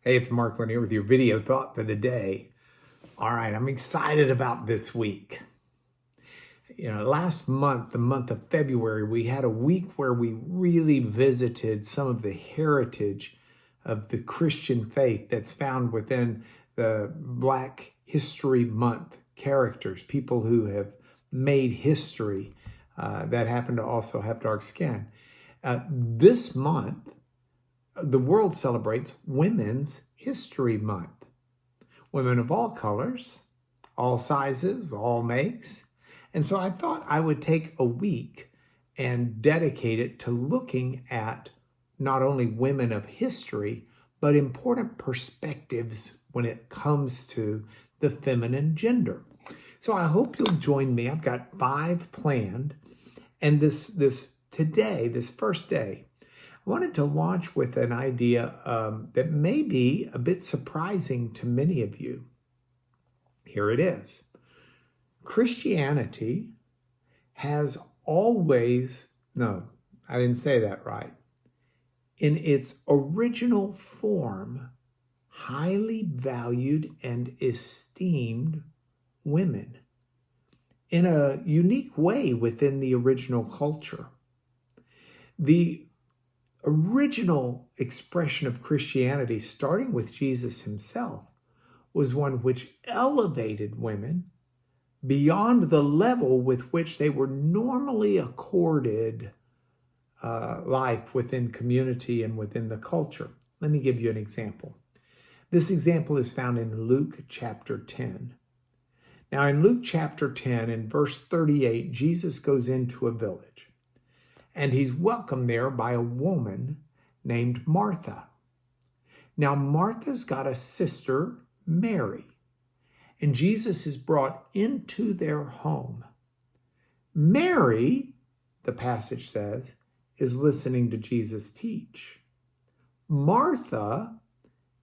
Hey, it's Mark Lanier with your video thought for the day. All right, I'm excited about this week. Last month, the month of February, we had a week where we really visited some of the heritage of the Christian faith that's found within the Black History Month characters, people who have made history that happen to also have dark skin. This month, the world celebrates Women's History Month. Women of all colors, all sizes, all makes. And so I thought I would take a week and dedicate it to looking at not only women of history, but important perspectives when it comes to the feminine gender. So I hope you'll join me. I've got 5 planned. And this first day, I wanted to launch with an idea that may be a bit surprising to many of you. Here it is. Christianity has always, no, I didn't say that right. In its original form, highly valued and esteemed women in a unique way within the original culture. The original expression of Christianity, starting with Jesus himself, was one which elevated women beyond the level with which they were normally accorded life within community and within the culture. Let me give you an example. This example is found in Luke chapter 10. Now, in Luke chapter 10, in verse 38, Jesus goes into a village. And he's welcomed there by a woman named Martha. Now, Martha's got a sister, Mary, and Jesus is brought into their home. Mary, the passage says, is listening to Jesus teach. Martha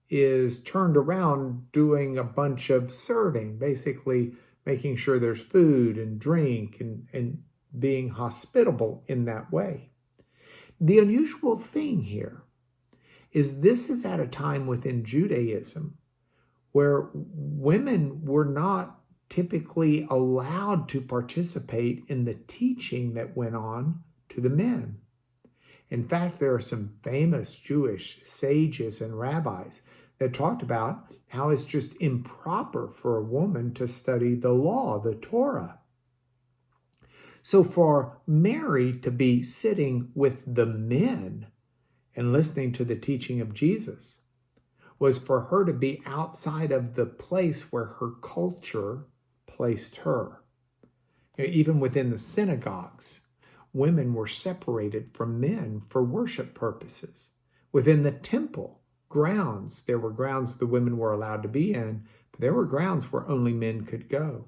is turned around doing a bunch of serving, basically making sure there's food and drink and being hospitable in that way. The unusual thing here is this is at a time within Judaism where women were not typically allowed to participate in the teaching that went on to the men. In fact, there are some famous Jewish sages and rabbis that talked about how it's just improper for a woman to study the law, the Torah. So for Mary to be sitting with the men and listening to the teaching of Jesus was for her to be outside of the place where her culture placed her. Even within the synagogues, women were separated from men for worship purposes. Within the temple grounds, there were grounds the women were allowed to be in, but there were grounds where only men could go.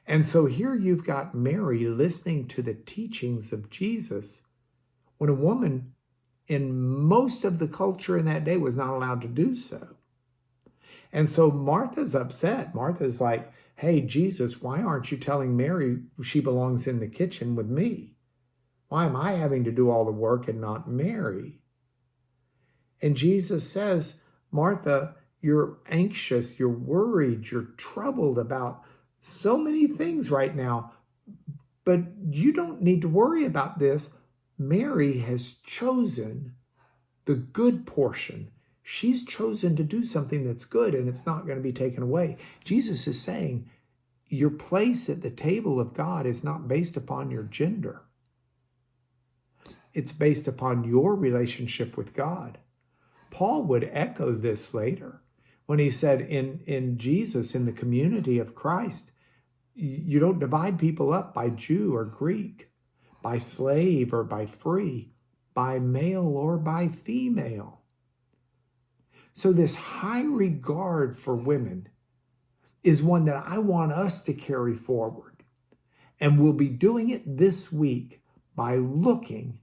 And so here you've got Mary listening to the teachings of Jesus when a woman in most of the culture in that day was not allowed to do so. And so Martha's upset. Martha's like, hey, Jesus, why aren't you telling Mary she belongs in the kitchen with me? Why am I having to do all the work and not Mary? And Jesus says, Martha, you're anxious, you're worried, you're troubled about so many things right now, but you don't need to worry about this. Mary has chosen the good portion. She's chosen to do something that's good and it's not going to be taken away. Jesus is saying your place at the table of God is not based upon your gender. It's based upon your relationship with God. Paul would echo this later when he said in Jesus, in the community of Christ, you don't divide people up by Jew or Greek, by slave or by free, by male or by female. So this high regard for women is one that I want us to carry forward. And we'll be doing it this week by looking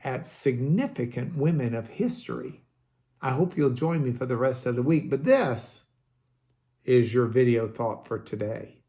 at significant women of history. I hope you'll join me for the rest of the week. But this is your video thought for today.